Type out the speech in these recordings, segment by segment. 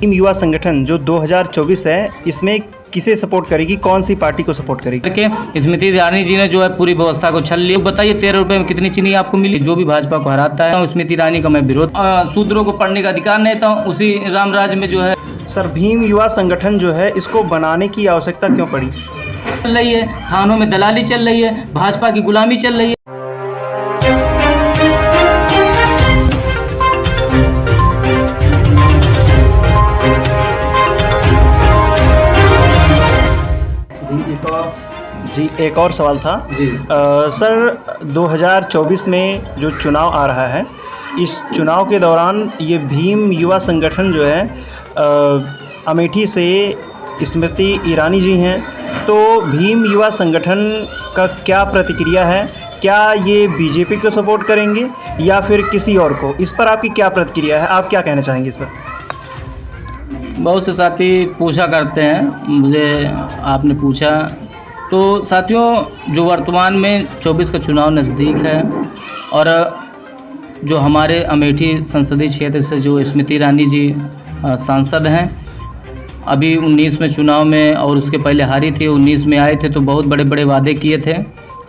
भीम युवा संगठन जो 2024 है, इसमें किसे सपोर्ट करेगी, कौन सी पार्टी को सपोर्ट करेगी? करके स्मृति ईरानी जी ने जो है पूरी व्यवस्था को छल लिया। बताइए 13 रुपए में कितनी चीनी आपको मिली? जो भी भाजपा को हराता है स्मृति ईरानी का मैं विरोध, शूद्रों को पढ़ने का अधिकार नहीं था, उसी रामराज में जो है। सर, भीम युवा संगठन जो है इसको बनाने की आवश्यकता क्यों पड़ी? चल रही है, थानों में दलाली चल रही है, भाजपा की गुलामी चल रही है। जी, एक और सवाल था जी। सर, 2024 में जो चुनाव आ रहा है, इस चुनाव के दौरान ये भीम युवा संगठन जो है अमेठी से स्मृति ईरानी जी हैं, तो भीम युवा संगठन का क्या प्रतिक्रिया है? क्या ये बीजेपी को सपोर्ट करेंगे या फिर किसी और को? इस पर आपकी क्या प्रतिक्रिया है, आप क्या कहना चाहेंगे इस पर? बहुत से साथी पूछा करते हैं, मुझे आपने पूछा तो साथियों, जो वर्तमान में 24 का चुनाव नज़दीक है और जो हमारे अमेठी संसदीय क्षेत्र से जो स्मृति ईरानी जी सांसद हैं, अभी 19 में चुनाव में और उसके पहले हारी थी, 19 में आए थे तो बहुत बड़े बड़े वादे किए थे।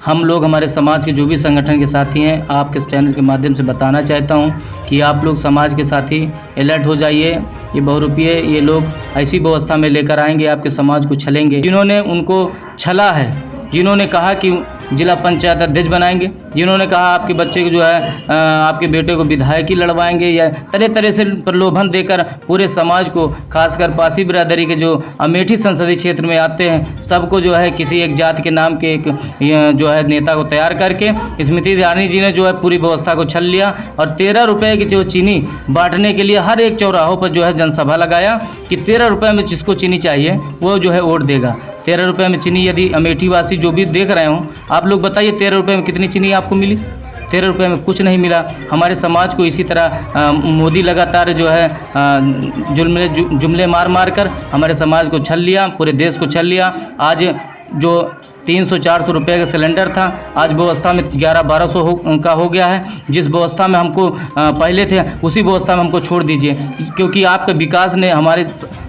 हम लोग हमारे समाज के जो भी संगठन के साथी हैं, आपके इस चैनल के माध्यम से बताना चाहता हूं कि आप लोग समाज के साथी अलर्ट हो जाइए। ये बहुरूपिये ये लोग ऐसी व्यवस्था में लेकर आएंगे, आपके समाज को छलेंगे। जिन्होंने उनको छला है, जिन्होंने कहा कि जिला पंचायत अध्यक्ष बनाएंगे, जिन्होंने कहा आपके बच्चे को जो है आपके बेटे को विधायकी लड़वाएंगे, या तरह तरह से प्रलोभन देकर पूरे समाज को, खासकर पासी बिरादरी के जो अमेठी संसदीय क्षेत्र में आते हैं, सबको जो है किसी एक जात के नाम के एक जो है नेता को तैयार करके स्मृति ईरानी जी ने जो है पूरी व्यवस्था को छल लिया और 13 रुपये की जो चीनी बांटने के लिए हर एक चौराहों पर जो है जनसभा लगाया कि 13 रुपये में जिसको चीनी चाहिए वो जो है वोट देगा। 13 रुपये में चीनी, यदि अमेठी वासी जो भी देख रहे हों, आप लोग बताइए 13 रुपये में कितनी चीनी आपको मिली? 13 रुपये में कुछ नहीं मिला। हमारे समाज को इसी तरह मोदी लगातार जो है जुमले मार मार कर हमारे समाज को छल लिया, पूरे देश को छल लिया। आज जो 300-400 रुपये का सिलेंडर था, आज व्यवस्था में 1100-1200 का हो गया है। जिस व्यवस्था में हमको पहले थे उसी व्यवस्था में हमको छोड़ दीजिए, क्योंकि आपका विकास ने हमारे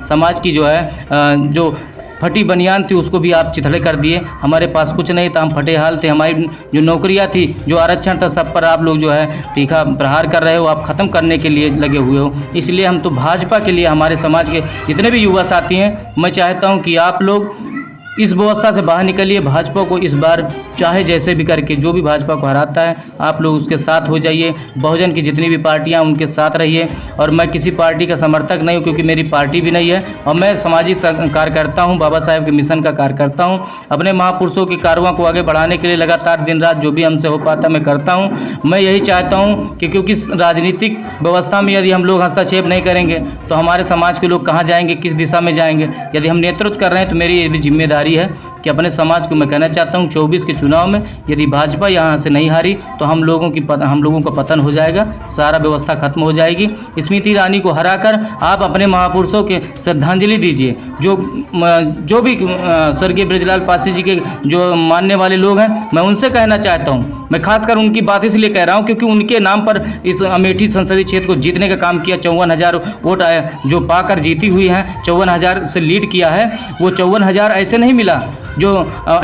समाज की जो है जो फटी बनियान थी उसको भी आप चिथड़े कर दिए। हमारे पास कुछ नहीं था, हम फटे हाल थे। हमारी जो नौकरियां थी, जो आरक्षण था, सब पर आप लोग जो है तीखा प्रहार कर रहे हो, आप ख़त्म करने के लिए लगे हुए हो। इसलिए हम तो भाजपा के लिए, हमारे समाज के जितने भी युवा साथी हैं, मैं चाहता हूं कि आप लोग इस व्यवस्था से बाहर निकलिए। भाजपा को इस बार चाहे जैसे भी करके जो भी भाजपा को हराता है, आप लोग उसके साथ हो जाइए। बहुजन की जितनी भी पार्टियां उनके साथ रहिए। और मैं किसी पार्टी का समर्थक नहीं हूं, क्योंकि मेरी पार्टी भी नहीं है और मैं सामाजिक कार्यकर्ता हूं, बाबा साहेब के मिशन का कार्यकर्ता हूं। अपने महापुरुषों की कारवां को आगे बढ़ाने के लिए लगातार दिन रात जो भी हमसे हो पाता मैं करता हूं। मैं यही चाहता हूं कि क्योंकि राजनीतिक व्यवस्था में यदि हम लोग हस्तक्षेप नहीं करेंगे तो हमारे समाज के लोग कहाँ जाएंगे, किस दिशा में जाएंगे? यदि हम नेतृत्व कर रहे हैं तो मेरी ये भी जिम्मेदारी है कि अपने समाज को मैं कहना चाहता हूं, 24 के चुनाव में यदि भाजपा यहां से नहीं हारी तो हम लोगों का पतन हो जाएगा, सारा व्यवस्था खत्म हो जाएगी। स्मृति ईरानी को हराकर आप अपने महापुरुषों के श्रद्धांजलि दीजिए। जो भी स्वर्गीय ब्रजलाल पासी जी के जो मानने वाले लोग हैं, मैं उनसे कहना चाहता हूँ। मैं खासकर उनकी बात इसलिए कह रहा हूँ क्योंकि उनके नाम पर इस अमेठी संसदीय क्षेत्र को जीतने का काम किया। 54,000 वोट जो पाकर जीती हुई हैं, 54,000 से लीड किया है। वो 54,000 ऐसे नहीं मिला जो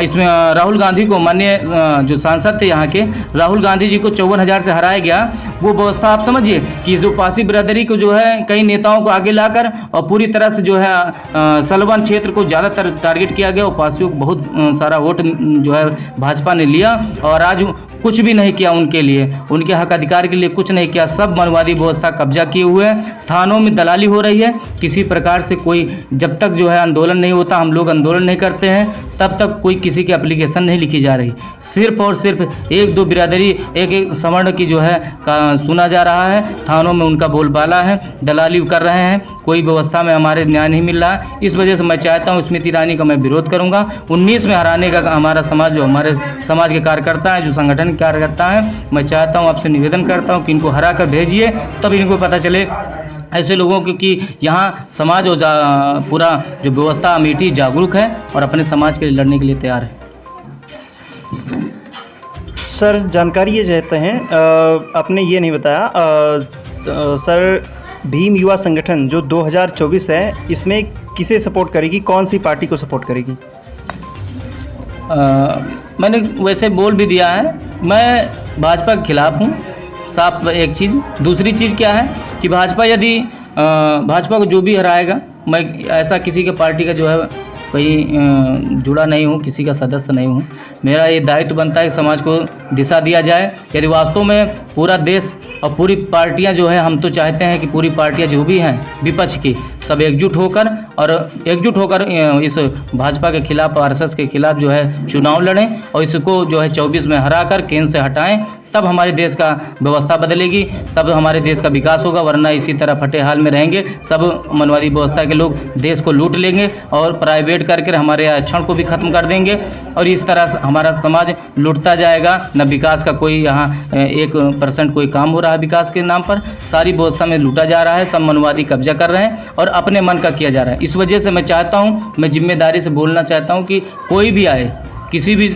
इसमें राहुल गांधी को, माननीय जो सांसद थे यहाँ के, राहुल गांधी जी को 54,000 से हराया गया। वो व्यवस्था आप समझिए कि जो पासी बिरादरी को जो है कई नेताओं को आगे लाकर और पूरी तरह से जो है सलवन क्षेत्र को ज़्यादातर टारगेट किया गया और पासियों को बहुत सारा वोट जो है भाजपा ने लिया और आज कुछ भी नहीं किया उनके लिए, उनके हक अधिकार के लिए कुछ नहीं किया। सब मनवादी व्यवस्था कब्जा किए हुए हैं, थानों में दलाली हो रही है। किसी प्रकार से कोई, जब तक जो है आंदोलन नहीं होता, हम लोग आंदोलन नहीं करते हैं, तब तक कोई किसी की एप्लीकेशन नहीं लिखी जा रही। सिर्फ और सिर्फ एक दो बिरादरी, एक सवर्ण की जो है सुना जा रहा है। थानों में उनका बोलबाला है, दलाली कर रहे हैं, कोई व्यवस्था में हमारे न्याय नहीं मिल रहा है। इस वजह से मैं चाहता हूँ स्मृति ईरानी का मैं विरोध करूँगा। 19 में हराने का हमारा समाज, जो हमारे समाज के कार्यकर्ता हैं, जो संगठन के कार्यकर्ता हैं, मैं चाहता हूँ, आपसे निवेदन करता हूँ कि इनको हरा कर भेजिए, तब इनको पता चले ऐसे लोगों को कि यहाँ समाज और पूरा जो व्यवस्था अमेठी जागरूक है और अपने समाज के लिए लड़ने के लिए तैयार है। सर, जानकारी ये चाहते हैं, आपने ये नहीं बताया सर, भीम युवा संगठन जो 2024 है, इसमें किसे सपोर्ट करेगी, कौन सी पार्टी को सपोर्ट करेगी? मैंने वैसे बोल भी दिया है, मैं भाजपा के खिलाफ हूँ, साफ एक चीज़। दूसरी चीज़ क्या है कि भाजपा को जो भी हराएगा, मैं ऐसा किसी के पार्टी का जो है कोई जुड़ा नहीं हूँ, किसी का सदस्य नहीं हूँ। मेरा ये दायित्व बनता है कि समाज को दिशा दिया जाए। यदि वास्तव में पूरा देश और पूरी पार्टियां जो है, हम तो चाहते हैं कि पूरी पार्टियां जो भी हैं विपक्ष की, सब एकजुट होकर इस भाजपा के खिलाफ, आरएसएस के खिलाफ जो है चुनाव लड़ें और इसको जो है 24 में हरा कर केंद्र से हटाएं। तब हमारे देश का व्यवस्था बदलेगी, तब हमारे देश का विकास होगा। वरना इसी तरह फटे हाल में रहेंगे, सब मनवादी व्यवस्था के लोग देश को लूट लेंगे और प्राइवेट करके हमारे आरक्षण को भी खत्म कर देंगे और इस तरह हमारा समाज लूटता जाएगा। न विकास का कोई यहाँ 1% कोई काम हो रहा है विकास के नाम पर, सारी व्यवस्था में लूटा जा रहा है, सब मनवादी कब्जा कर रहे हैं और अपने मन का किया जा रहा है। इस वजह से मैं चाहता हूँ, मैं जिम्मेदारी से बोलना चाहता हूँ कि कोई भी आए किसी भी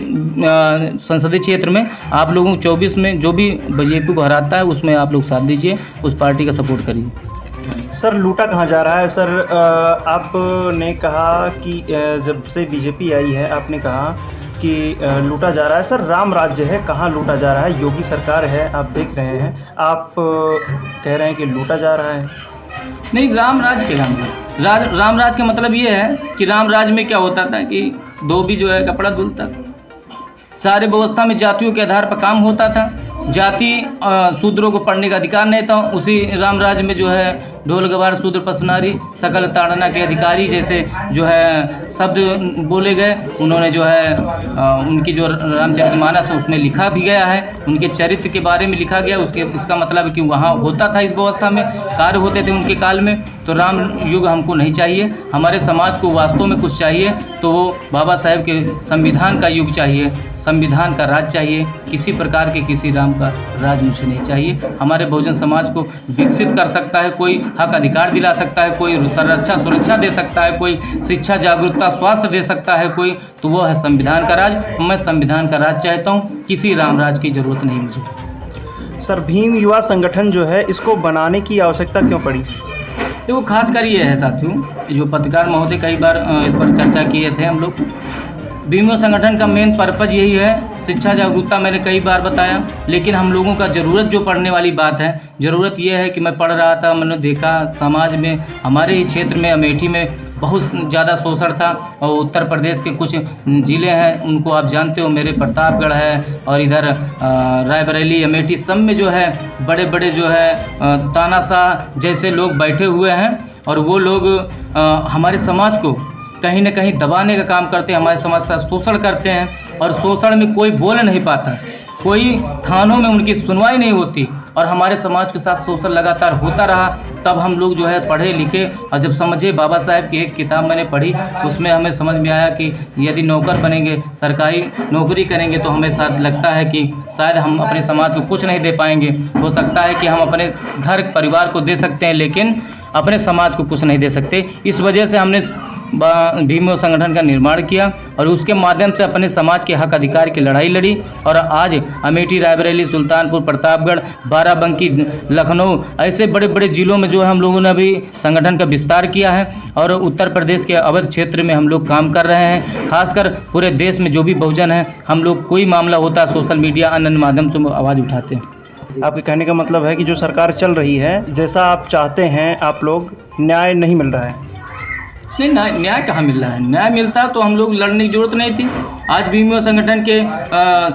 संसदीय क्षेत्र में, आप लोगों 24 में जो भी बीजेपी को हराता है उसमें आप लोग साथ दीजिए, उस पार्टी का सपोर्ट करिए। सर लूटा कहाँ जा रहा है? सर आपने कहा कि जब से बीजेपी आई है, आपने कहा कि लूटा जा रहा है। सर राम राज्य है, कहाँ लूटा जा रहा है? योगी सरकार है, आप देख रहे हैं, आप कह रहे हैं कि लूटा जा रहा है। नहीं, राम राज्य के राम राज का मतलब ये है कि राम राज्य में क्या होता था कि धोबी जो है कपड़ा धुलता, सारे व्यवस्था में जातियों के आधार पर काम होता था, जाति शूद्रों को पढ़ने का अधिकार नहीं था। उसी राम राज्य में जो है ढोल गवार शूद्र पसनारी सकल ताड़ना के अधिकारी जैसे जो है शब्द बोले गए। उन्होंने जो है उनकी जो रामचरितमानस है उसमें लिखा भी गया है, उनके चरित्र के बारे में लिखा गया। इसका मतलब कि वहाँ होता था, इस व्यवस्था में कार्य होते थे उनके काल में। तो राम युग हमको नहीं चाहिए, हमारे समाज को वास्तव में कुछ चाहिए तो वो बाबा साहेब के संविधान का युग चाहिए, संविधान का राज चाहिए। किसी प्रकार के किसी राम का राज मुझे नहीं चाहिए। हमारे बहुजन समाज को विकसित कर सकता है कोई, हक अधिकार दिला सकता है कोई, संरक्षा सुरक्षा दे सकता है कोई, शिक्षा जागरूकता स्वास्थ्य दे सकता है कोई, तो वो है संविधान का राज। मैं संविधान का राज चाहता हूँ, किसी राम राज की जरूरत नहीं मुझे। सर भीम युवा संगठन जो है, इसको बनाने की आवश्यकता क्यों पड़ी? देखो खासकर ये है साथियों, जो पत्रकार महोदय कई बार इस पर चर्चा किए थे हम लोग। भीम युवा संगठन का मेन पर्पज़ यही है, शिक्षा जागरूकता मैंने कई बार बताया। लेकिन हम लोगों का ज़रूरत जो पढ़ने वाली बात है, ज़रूरत ये है कि मैं पढ़ रहा था, मैंने देखा समाज में, हमारे ही क्षेत्र में अमेठी में बहुत ज़्यादा शोषण था। और उत्तर प्रदेश के कुछ ज़िले हैं उनको आप जानते हो, मेरे प्रतापगढ़ है और इधर रायबरेली अमेठी, सब में जो है बड़े बड़े जो है तानाशाह जैसे लोग बैठे हुए हैं और वो लोग हमारे समाज को कहीं न कहीं दबाने का काम करते हैं, हमारे समाज का शोषण करते हैं और शोषण में कोई बोल नहीं पाता, कोई थानों में उनकी सुनवाई नहीं होती और हमारे समाज के साथ शोषण लगातार होता रहा। तब हम लोग जो है पढ़े लिखे और जब समझे, बाबा साहेब की एक किताब मैंने पढ़ी, उसमें हमें समझ में आया कि यदि नौकर बनेंगे, सरकारी नौकरी करेंगे तो हमें साथ लगता है कि शायद हम अपने समाज को कुछ नहीं दे पाएंगे। हो सकता है कि हम अपने घर परिवार को दे सकते हैं लेकिन अपने समाज को कुछ नहीं दे सकते। इस वजह से हमने भीम युवा संगठन का निर्माण किया और उसके माध्यम से अपने समाज के हक अधिकार की लड़ाई लड़ी। और आज अमेठी, रायबरेली, सुल्तानपुर, प्रतापगढ़, बाराबंकी, लखनऊ, ऐसे बड़े बड़े ज़िलों में जो है हम लोगों ने अभी संगठन का विस्तार किया है और उत्तर प्रदेश के अवध क्षेत्र में हम लोग काम कर रहे हैं। खासकर पूरे देश में जो भी बहुजन है, हम लोग कोई मामला होता है सोशल मीडिया अन्य माध्यम से आवाज़ उठाते हैं। आपके कहने का मतलब है कि जो सरकार चल रही है, जैसा आप चाहते हैं, आप लोग न्याय नहीं मिल रहा है? नहीं, न्याय कहाँ मिल रहा है? न्याय मिलता तो हम लोग लड़ने की जरूरत नहीं थी। आज भीम युवा संगठन के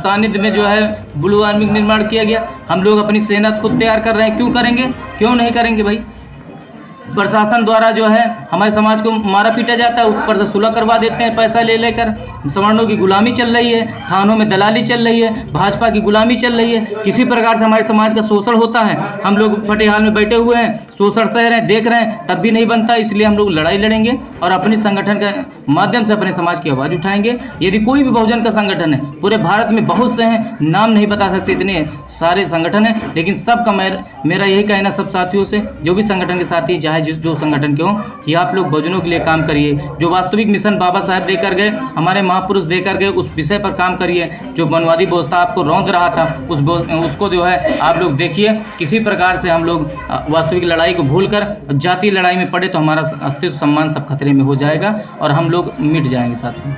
सानिध्य में जो है ब्लू आर्मी का निर्माण किया गया। हम लोग अपनी सेना खुद तैयार कर रहे हैं। क्यों करेंगे, क्यों नहीं करेंगे भाई? प्रशासन द्वारा जो है हमारे समाज को मारा पीटा जाता है, ऊपर से सुलह करवा देते हैं पैसा ले लेकर। सवर्णों की गुलामी चल रही है, थानों में दलाली चल रही है, भाजपा की गुलामी चल रही है। किसी प्रकार से हमारे समाज का शोषण होता है। हम लोग फटे हाल में बैठे हुए हैं, शोषण सह रहे हैं, देख रहे हैं, तब भी नहीं बनता। इसलिए हम लोग लड़ाई लड़ेंगे और अपने संगठन के माध्यम से अपने समाज की आवाज़ उठाएंगे। यदि कोई भी बहुजन का संगठन है, पूरे भारत में बहुत से हैं, नाम नहीं बता सकते, इतने सारे संगठन हैं, लेकिन सबका मेरा यही कहना सब साथियों से, जो भी संगठन के साथी, चाहे चाहे जो संगठन के हो, कि आप लोग बहुजनों के लिए काम करिए। जो वास्तविक मिशन बाबा साहब देकर गए, हमारे महापुरुष देकर गए, उस विषय पर काम करिए। जो मनवादी व्यवस्था आपको रौंद रहा था उसको जो है आप लोग देखिए। किसी प्रकार से हम लोग वास्तविक लड़ाई को भूलकर जातीय लड़ाई में पड़े तो हमारा अस्तित्व सम्मान सब खतरे में हो जाएगा और हम लोग मिट जाएंगे साथ में।